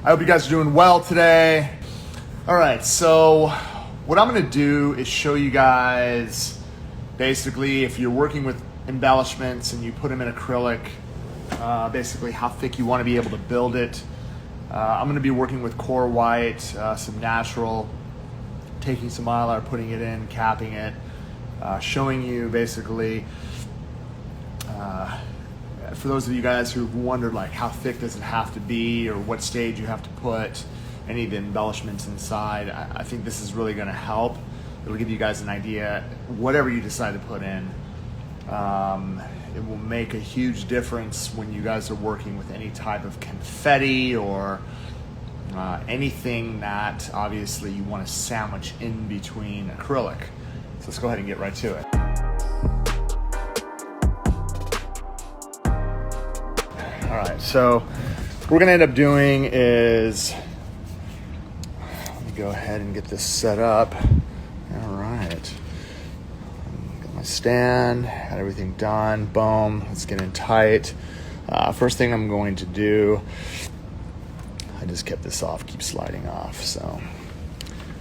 I hope you guys are doing well today. All right, so what I'm gonna do is show you guys basically if you're working with embellishments and you put them in acrylic, basically how thick you wanna be able to build it. I'm gonna be working with core white, some natural, taking some Mylar, putting it in, capping it, showing you basically, for those of you guys who've wondered like how thick does it have to be or what stage you have to put any of the embellishments inside, I think this is really gonna help. It'll give you guys an idea, whatever you decide to put in. It will make a huge difference when you guys are working with any type of confetti or anything that obviously you want to sandwich in between acrylic. So let's go ahead and get right to it. All right, so what we're gonna end up doing is, let me go ahead and get this set up. All right. Got my stand, got everything done, boom, let's get in tight. First thing I'm going to do, I just kept this off, keep sliding off, so.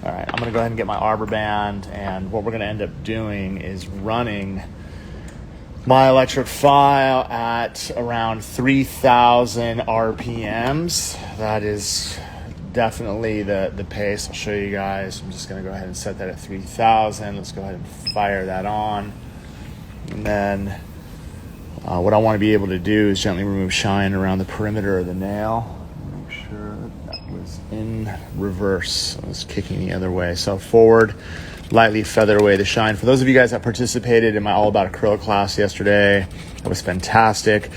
All right, I'm gonna go ahead and get my arbor band, and what we're gonna end up doing is running my electric file at around 3,000 RPMs. That is definitely the pace. I'll show you guys. I'm just gonna go ahead and set that at 3,000. Let's go ahead and fire that on. And then what I wanna be able to do is gently remove shine around the perimeter of the nail. Make sure that was in reverse. I was kicking the other way. So forward, lightly feather away the shine. For those of you guys that participated in my All About Acrylic class yesterday, that was fantastic.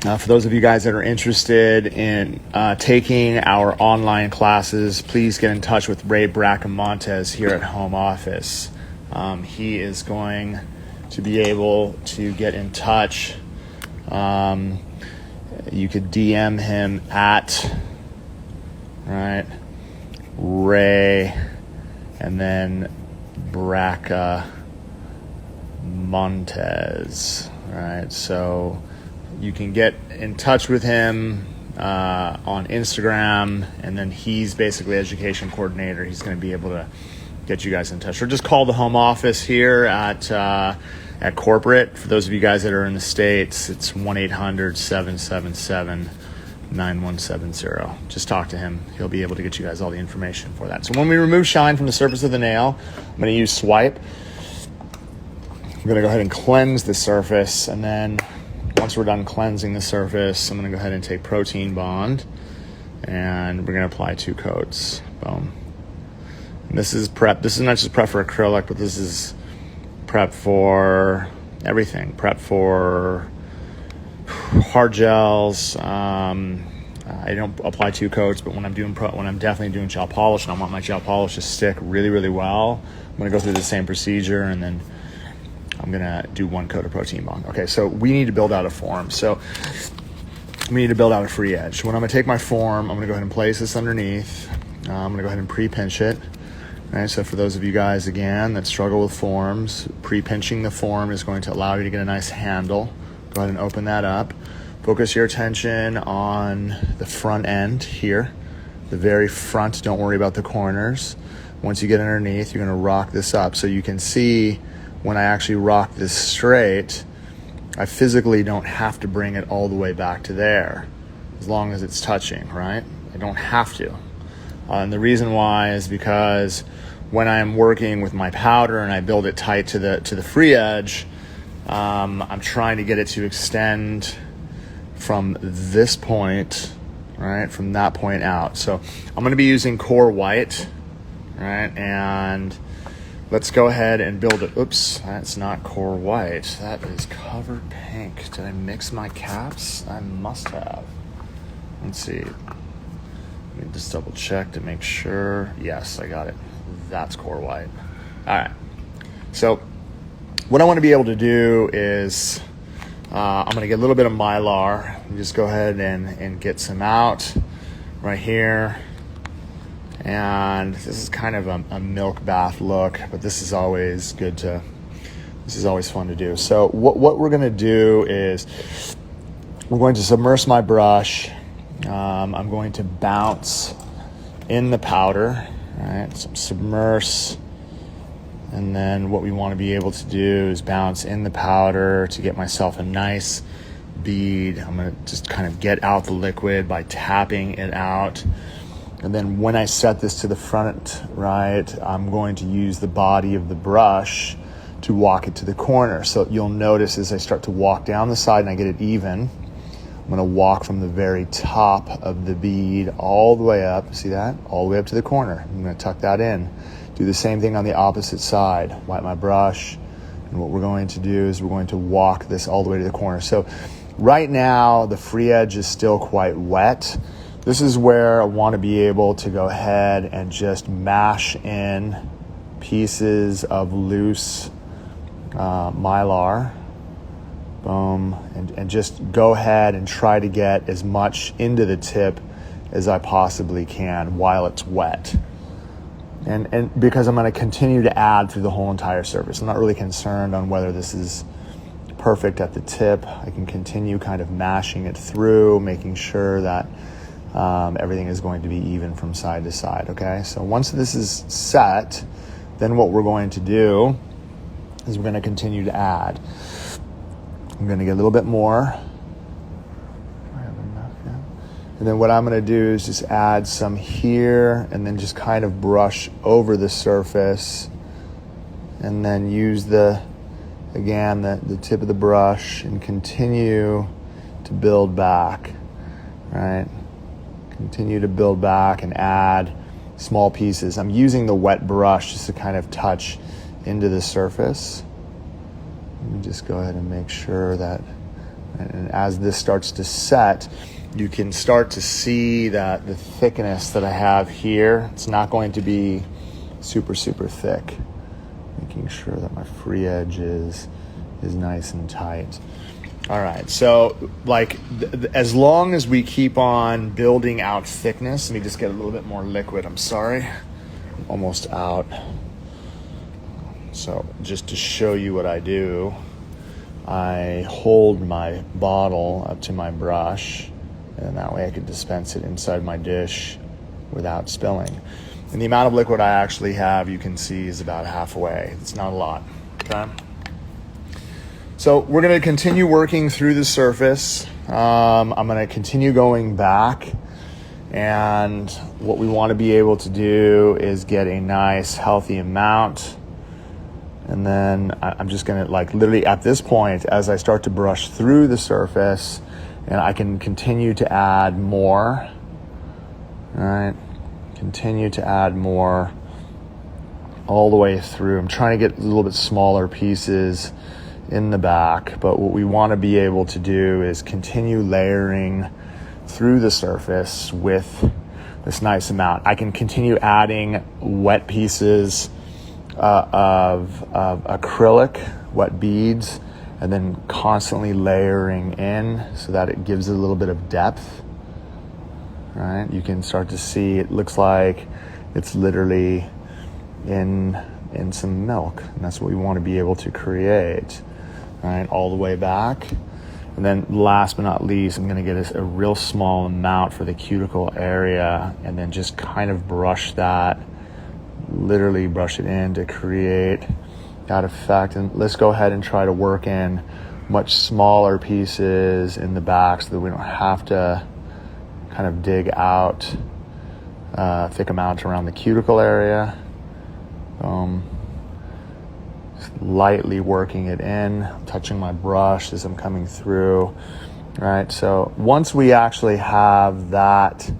For those of you guys that are interested in taking our online classes, please get in touch with Ray Bracamontes here at home office. He is going to be able to get in touch. You could DM him at, right, Ray, and then Bracamontes, right? So you can get in touch with him on Instagram, and then he's basically education coordinator. He's going to be able to get you guys in touch, or just call the home office here at corporate. For those of you guys that are in the States, it's 1-800-777-9170. Just talk to him. He'll be able to get you guys all the information for that. So when we remove shine from the surface of the nail, I'm going to use swipe. I'm going to go ahead and cleanse the surface, and then once we're done cleansing the surface, I'm going to go ahead and take protein bond, and we're going to apply 2 coats. Boom. And this is prep. This is not just prep for acrylic, but this is prep for everything. Prep for hard gels. I don't apply 2 coats, but when I'm definitely doing gel polish and I want my gel polish to stick really, really well, I'm going to go through the same procedure, and then I'm going to do 1 coat of protein bond. Okay, so we need to build out a form. So we need to build out a free edge. When I'm going to take my form, I'm going to go ahead and place this underneath. I'm going to go ahead and pre-pinch it. All right, so for those of you guys, again, that struggle with forms, pre-pinching the form is going to allow you to get a nice handle. Go ahead and open that up. Focus your attention on the front end here, the very front. Don't worry about the corners. Once you get underneath, you're going to rock this up. So you can see when I actually rock this straight, I physically don't have to bring it all the way back to there, as long as it's touching, right? I don't have to. And the reason why is because when I'm working with my powder and I build it tight to the free edge, I'm trying to get it to extend from this point, right, from that point out. So I'm going to be using core white, right, and let's go ahead and build it. Oops, that's not core white. That is covered pink. Did I mix my caps? I must have. Let's see. Let me just double check to make sure. Yes, I got it. That's core white. All right. So what I want to be able to do is I'm going to get a little bit of Mylar and just go ahead and get some out right here. And this is kind of a milk bath look, but this is always good to, this is always fun to do. So what we're going to do is we're going to submerge my brush I'm going to bounce in the powder, right? So submerse, and then what we want to be able to do is bounce in the powder to get myself a nice bead. I'm going to just kind of get out the liquid by tapping it out. And then when I set this to the front, right, I'm going to use the body of the brush to walk it to the corner. So you'll notice as I start to walk down the side and I get it even, I'm going to walk from the very top of the bead all the way up. See that? All the way up to the corner. I'm going to tuck that in. Do the same thing on the opposite side. Wipe my brush. And what we're going to do is we're going to walk this all the way to the corner. So right now, the free edge is still quite wet. This is where I want to be able to go ahead and just mash in pieces of loose Mylar. Boom. And just go ahead and try to get as much into the tip as I possibly can while it's wet. And because I'm going to continue to add through the whole entire surface. I'm not really concerned on whether this is perfect at the tip. I can continue kind of mashing it through, making sure that everything is going to be even from side to side, okay? So once this is set, then what we're going to do is we're going to continue to add. I'm going to get a little bit more. And then what I'm going to do is just add some here and then just kind of brush over the surface and then use the tip of the brush and continue to build back, right? Continue to build back and add small pieces. I'm using the wet brush just to kind of touch into the surface. Let me just go ahead and make sure that, and as this starts to set, you can start to see that the thickness that I have here, it's not going to be super, super thick. Making sure that my free edge is nice and tight. All right, so like as long as we keep on building out thickness, let me just get a little bit more liquid. I'm sorry, I'm almost out. So just to show you what I do, I hold my bottle up to my brush, and that way I could dispense it inside my dish without spilling. And the amount of liquid I actually have, you can see, is about halfway. It's not a lot, okay? So we're gonna continue working through the surface. I'm gonna continue going back, and what we wanna be able to do is get a nice healthy amount. And then I'm just gonna, like, literally at this point, as I start to brush through the surface, and I can continue to add more, all right? Continue to add more all the way through. I'm trying to get a little bit smaller pieces in the back, but what we want to be able to do is continue layering through the surface with this nice amount. I can continue adding wet pieces of acrylic, wet beads, and then constantly layering in so that it gives it a little bit of depth. Right? You can start to see it looks like it's literally in some milk, and that's what we want to be able to create. Right? All the way back. And then last but not least, I'm going to get a real small amount for the cuticle area, and then just kind of brush that, literally brush it in to create that effect. And let's go ahead and try to work in much smaller pieces in the back so that we don't have to kind of dig out thick amounts around the cuticle area. Just lightly working it in, touching my brush as I'm coming through. Right, so once we actually have that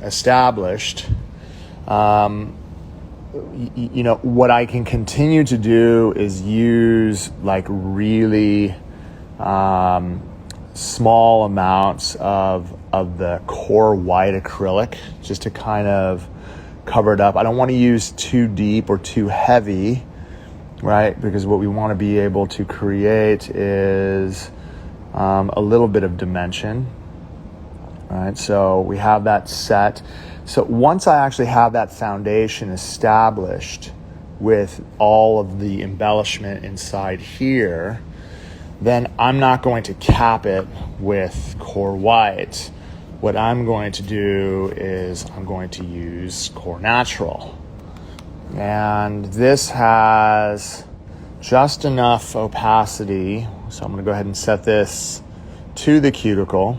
established, you know, what I can continue to do is use like really small amounts of the core white acrylic just to kind of cover it up. I don't want to use too deep or too heavy, right? Because what we want to be able to create is a little bit of dimension, right? So we have that set. So once I actually have that foundation established with all of the embellishment inside here, then I'm not going to cap it with core white. what I'm going to do is I'm going to use Core Natural. And this has just enough opacity. So I'm going to go ahead and set this to the cuticle.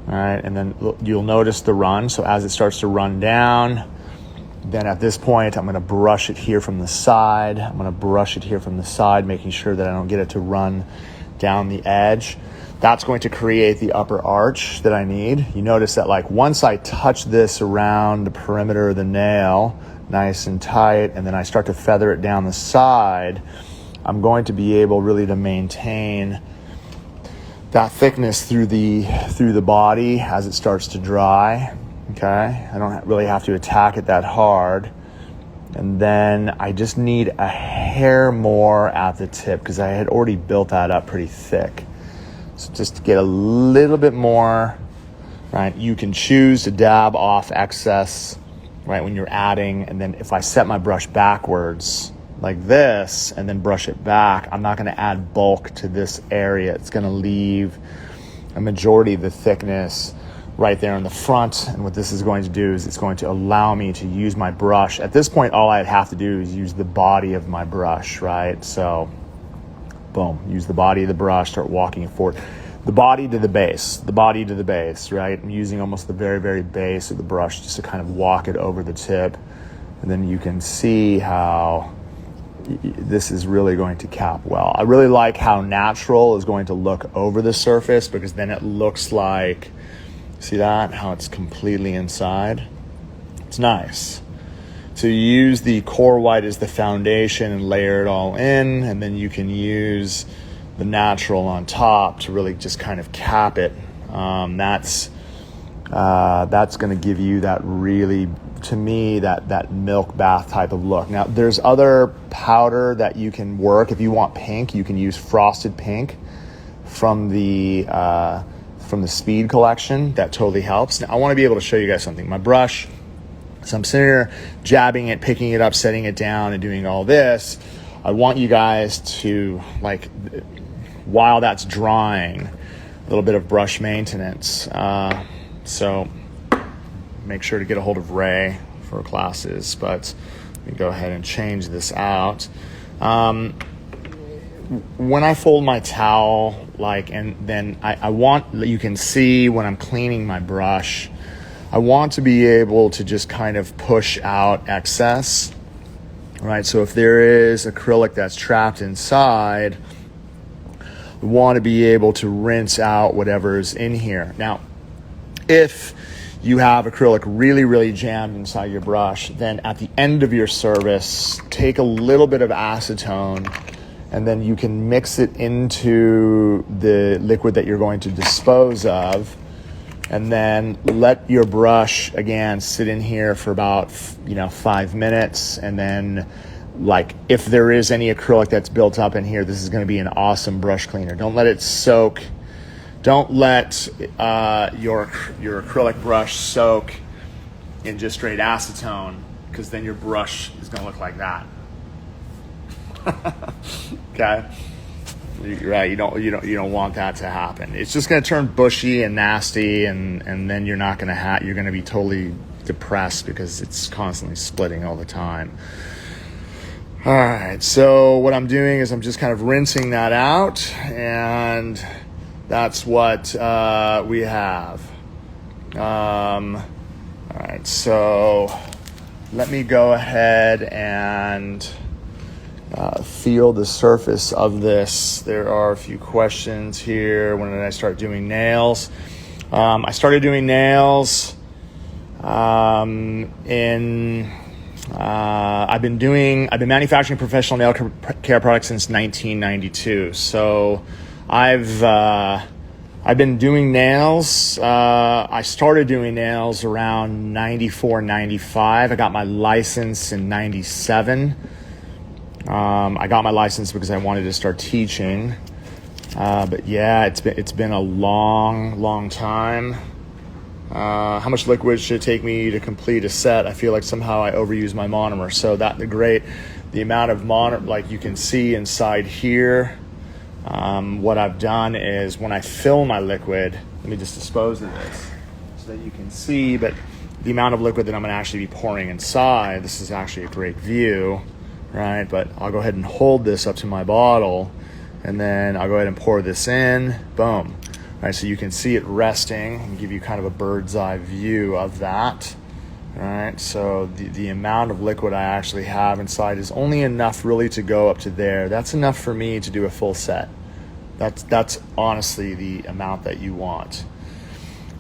All right, and then you'll notice the run. So as it starts to run down, then at this point, I'm going to brush it here from the side. I'm going to brush it here from the side, making sure that I don't get it to run down the edge. That's going to create the upper arch that I need. You notice that like once I touch this around the perimeter of the nail, nice and tight, and then I start to feather it down the side, I'm going to be able really to maintain that thickness through the body as it starts to dry. Okay, I don't really have to attack it that hard. And then I just need a hair more at the tip because I had already built that up pretty thick. So just to get a little bit more, right? You can choose to dab off excess, right, when you're adding. And then if I set my brush backwards like this and then brush it back, I'm not going to add bulk to this area. It's going to leave a majority of the thickness right there in the front. And what this is going to do is it's going to allow me to use my brush. At this point, all I'd have to do is use the body of my brush, right? So boom, use the body of the brush, start walking it forward. The body to the base, right? I'm using almost the very, very base of the brush just to kind of walk it over the tip. And then you can see how this is really going to cap well. I really like how natural is going to look over the surface because then it looks like, see that? How it's completely inside. It's nice. So you use the core white as the foundation and layer it all in, and then you can use the natural on top to really just kind of cap it. That's going to give you that really, to me, that milk bath type of look. Now, there's other powder that you can work. If you want pink, you can use frosted pink from the Speed collection. That totally helps. Now, I want to be able to show you guys something. My brush. So I'm sitting here jabbing it, picking it up, setting it down, and doing all this. I want you guys to, like, while that's drying, a little bit of brush maintenance. So make sure to get a hold of Ray for classes, but let me go ahead and change this out. When I fold my towel, and then I want, you can see when I'm cleaning my brush, I want to be able to just kind of push out excess, right? So if there is acrylic that's trapped inside, we want to be able to rinse out whatever's in here. Now, if you have acrylic really, really jammed inside your brush, then at the end of your service, take a little bit of acetone, and then you can mix it into the liquid that you're going to dispose of, and then let your brush again sit in here for about 5 minutes. And then, like, if there is any acrylic that's built up in here, this is going to be an awesome brush cleaner. Don't let it soak. Don't let your acrylic brush soak in just straight acetone, because then your brush is going to look like that. Okay. You're right. You don't want that to happen. It's just going to turn bushy and nasty, and then you're not going to you're going to be totally depressed because it's constantly splitting all the time. All right. So what I'm doing is I'm just kind of rinsing that out, and that's what we have. All right. So let me go ahead and feel the surface of this. There are a few questions here. When did I start doing nails? I started doing nails I've been manufacturing professional nail care products since 1992. So I've been doing nails. I started doing nails around 94, 95. I got my license in 97. I got my license because I wanted to start teaching. But yeah, it's been a long time. How much liquid should it take me to complete a set? I feel like somehow I overuse my monomer. So the amount of monomer, like you can see inside here, What I've done is when I fill my liquid, let me just dispose of this so that you can see, but the amount of liquid that I'm going to actually be pouring inside, this is actually a great view, right? But I'll go ahead and hold this up to my bottle, and then I'll go ahead and pour this in, boom. All right, so you can see it resting and give you kind of a bird's eye view of that. All right, so the amount of liquid I actually have inside is only enough really to go up to there. That's enough for me to do a full set. That's honestly the amount that you want.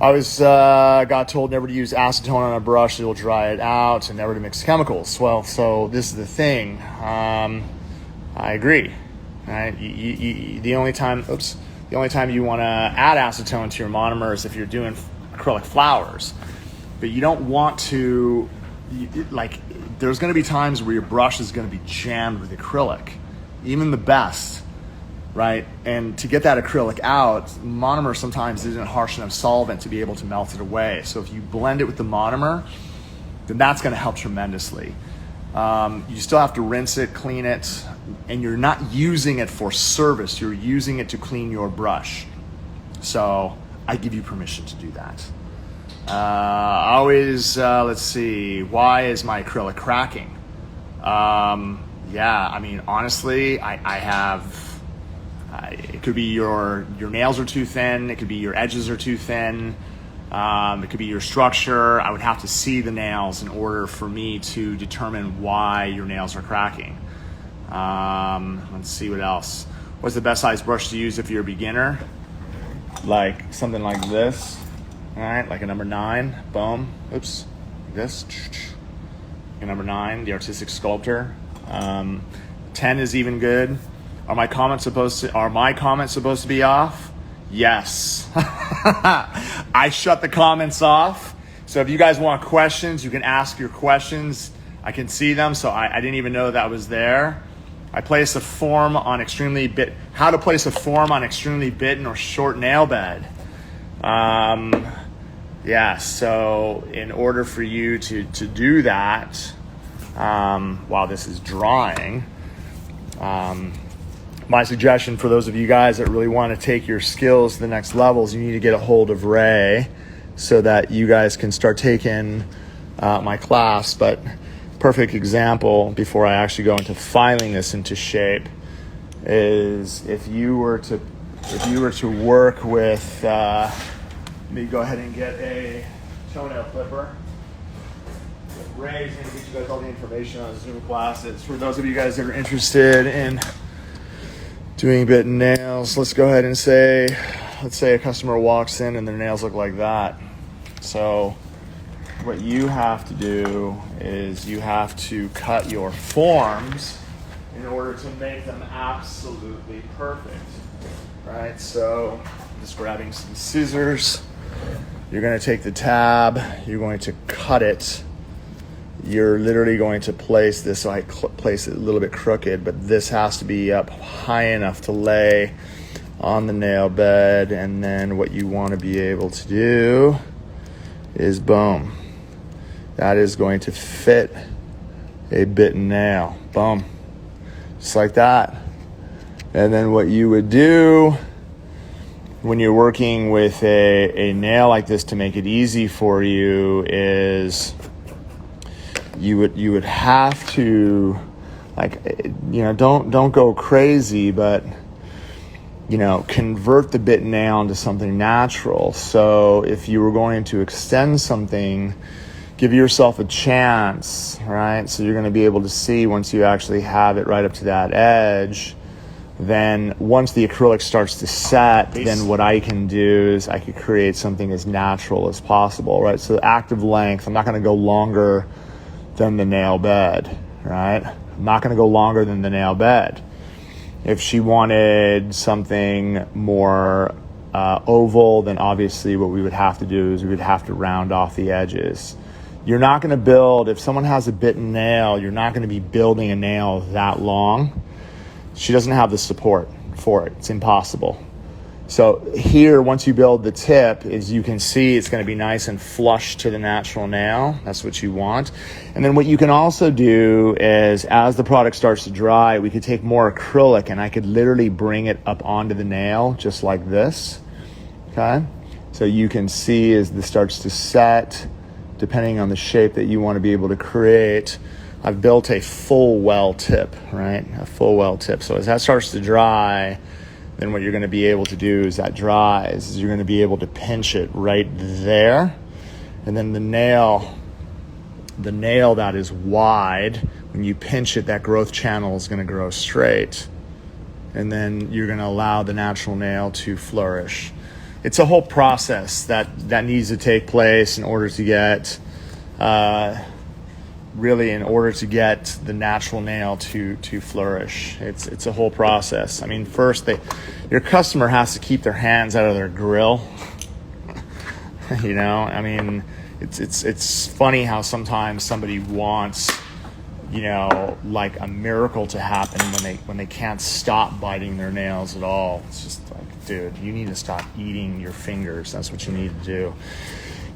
I was got told never to use acetone on a brush, it will dry it out, and never to mix chemicals. Well, so this is the thing. I agree. Right? The only time you want to add acetone to your monomer is if you're doing acrylic flowers. But you don't want to, there's going to be times where your brush is going to be jammed with acrylic, even the best. Right? And to get that acrylic out, monomer sometimes isn't harsh enough solvent to be able to melt it away. So if you blend it with the monomer, then that's going to help tremendously. You still have to rinse it, clean it, and you're not using it for service. You're using it to clean your brush. So I give you permission to do that. Let's see, why is my acrylic cracking? Yeah, I mean, honestly, I have... it could be your nails are too thin. It could be your edges are too thin. It could be your structure. I would have to see the nails in order for me to determine why your nails are cracking. Let's see what else. What's the best size brush to use if you're a beginner? Like something like this. All right, like a number 9. Boom. Oops. Like this. A number 9, the artistic sculptor. 10 is even good. Are my comments supposed to be off? Yes. I shut the comments off. So if you guys want questions, you can ask your questions. I can see them, so I didn't even know that was there. I place a form on how to place a form on extremely bitten or short nail bed. Yeah, so in order for you to do that, while this is drying, my suggestion for those of you guys that really want to take your skills to the next levels, you need to get a hold of Ray so that you guys can start taking my class. But perfect example before I actually go into filing this into shape is if you were to work with, let me go ahead and get a toenail clipper. Ray's going to get you guys all the information on Zoom classes. For those of you guys that are interested in doing bitten nails, let's go ahead and let's say a customer walks in and their nails look like that. So what you have to do is you have to cut your forms in order to make them absolutely perfect, right? So just grabbing some scissors, you're going to take the tab, you're going to cut it. You're literally going to place this, so I place it a little bit crooked, but this has to be up high enough to lay on the nail bed. And then what you want to be able to do is boom. That is going to fit a bitten nail. Boom. Just like that. And then what you would do when you're working with a nail like this to make it easy for you is you would have to, don't go crazy, but convert the bitten nail into something natural. So if you were going to extend something, give yourself a chance, right? So you're going to be able to see once you actually have it right up to that edge. Then once the acrylic starts to set, then what I can do is I could create something as natural as possible, right? So the active length, I'm not going to go longer than the nail bed, right? I'm not going to go longer than the nail bed. If she wanted something more oval, then obviously what we would have to do is we would have to round off the edges. You're not going to build, if someone has a bitten nail, you're not going to be building a nail that long. She doesn't have the support for it. It's impossible. So here, once you build the tip, as you can see, it's going to be nice and flush to the natural nail. That's what you want. And then what you can also do is, as the product starts to dry, we could take more acrylic and I could literally bring it up onto the nail just like this. Okay? So you can see as this starts to set, depending on the shape that you want to be able to create. I've built a full well tip, right? A full well tip. So as that starts to dry, then what you're going to be able to do is that dries, is you're going to be able to pinch it right there. And then the nail that is wide, when you pinch it, that growth channel is going to grow straight. And then you're going to allow the natural nail to flourish. It's a whole process that needs to take place in order to get, in order to get the natural nail to flourish. It's a whole process. I mean, first, your customer has to keep their hands out of their grill. You know, I mean, it's funny how sometimes somebody wants, you know, like a miracle to happen when they can't stop biting their nails at all. It's just like, dude, you need to stop eating your fingers. That's what you need to do.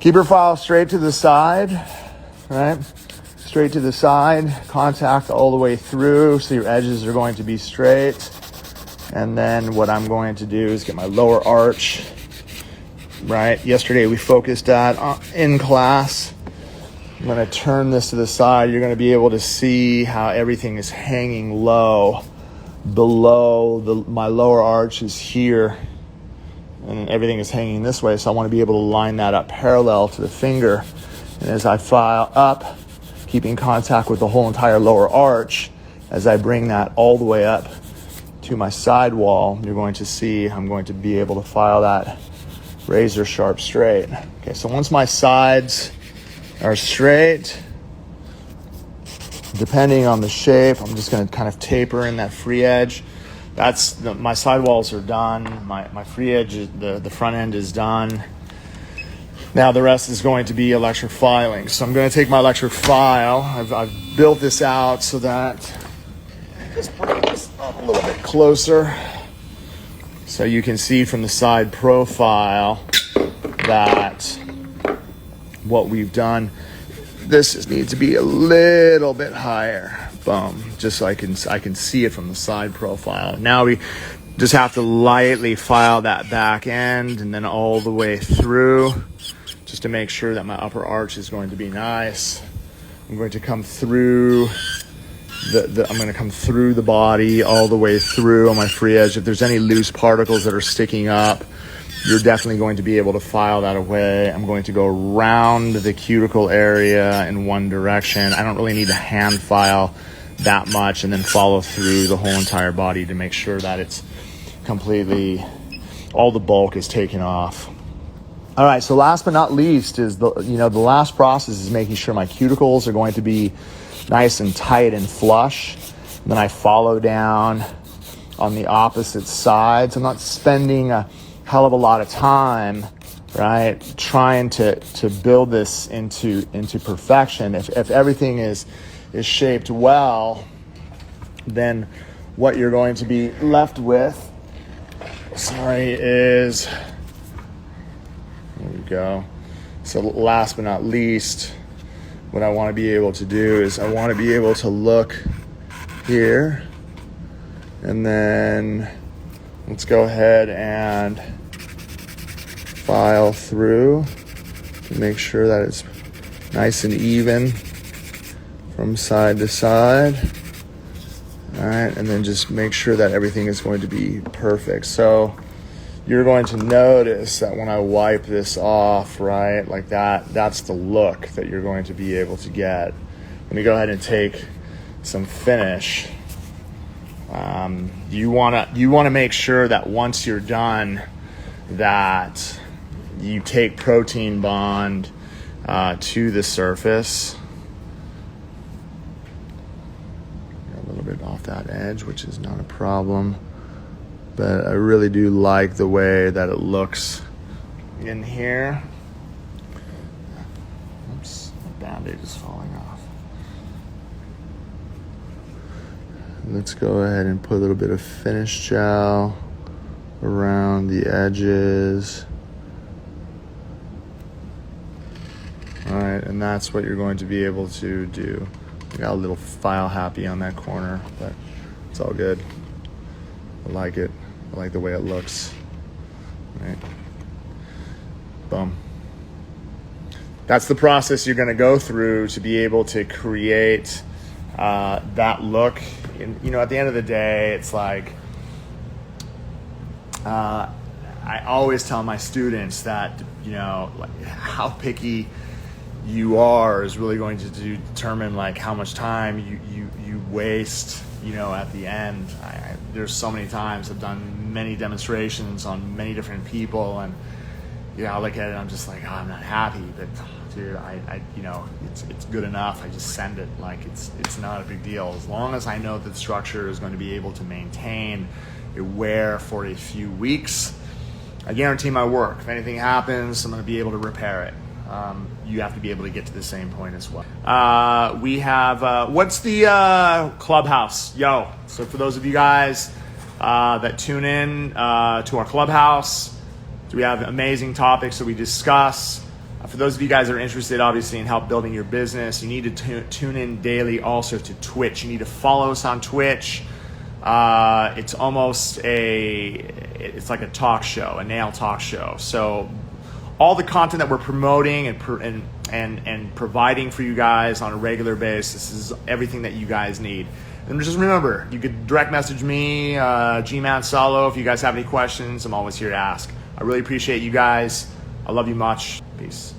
Keep your file straight to the side, right? Straight to the side, contact all the way through, so your edges are going to be straight. And then what I'm going to do is get my lower arch, right? Yesterday we focused that in class. I'm going to turn this to the side. You're going to be able to see how everything is hanging low. Below my lower arch is here, and everything is hanging this way, so I want to be able to line that up parallel to the finger. And as I file up, keeping contact with the whole entire lower arch, as I bring that all the way up to my side wall, you're going to see I'm going to be able to file that razor sharp straight. Okay, so once my sides are straight, depending on the shape, I'm just going to kind of taper in that free edge. My sidewalls are done. My free edge, the front end is done. Now the rest is going to be electric filing. So I'm going to take my electric file. I've built this out so that, just bring this up a little bit closer, so you can see from the side profile that what we've done. This just needs to be a little bit higher. Boom. Just so I can see it from the side profile. Now we just have to lightly file that back end and then all the way through, just to make sure that my upper arch is going to be nice. I'm going to come through I'm going to come through the body all the way through on my free edge. If there's any loose particles that are sticking up, you're definitely going to be able to file that away. I'm going to go around the cuticle area in one direction. I don't really need to hand file that much, and then follow through the whole entire body to make sure that it's completely, all the bulk is taken off. All right, so last but not least is the last process is making sure my cuticles are going to be nice and tight and flush. And then I follow down on the opposite sides. I'm not spending a hell of a lot of time, right, trying to build this into perfection. If everything is shaped well, then what you're going to be left with, is, there we go. So last but not least, what I want to be able to do is I want to be able to look here, and then let's go ahead and file through to make sure that it's nice and even from side to side. All right, and then just make sure that everything is going to be perfect. So you're going to notice that when I wipe this off, right, like that's the look that you're going to be able to get. Let me go ahead and take some finish. You want to make sure that once you're done, that you take protein bond to the surface. A little bit off that edge, which is not a problem. But I really do like the way that it looks in here. Oops, my Band-Aid is falling off. Let's go ahead and put a little bit of finish gel around the edges. All right, and that's what you're going to be able to do. I got a little file happy on that corner, but it's all good. I like it. I like the way it looks. All right. Boom. That's the process you're going to go through to be able to create that look. And, you know, at the end of the day, it's like, I always tell my students that, you know, like how picky you are is really going to determine like how much time you waste, you know, at the end. There's so many times I've done many demonstrations on many different people, and you know, I look at it, I'm just like, oh, I'm not happy, but dude, I you know, it's good enough. I just send it. Like it's not a big deal as long as I know that the structure is going to be able to maintain a wear for a few weeks. I guarantee my work. If anything happens, I'm going to be able to repair it. You have to be able to get to the same point as well. We have, what's the clubhouse? Yo, so for those of you guys that tune in to our clubhouse, we have amazing topics that we discuss. For those of you guys that are interested, obviously, in help building your business, you need to tune in daily also to Twitch. You need to follow us on Twitch. It's almost it's like a talk show, a nail talk show. So all the content that we're promoting and providing for you guys on a regular basis is everything that you guys need. And just remember, you could direct message me, Gman Salo, if you guys have any questions. I'm always here to ask. I really appreciate you guys. I love you much. Peace.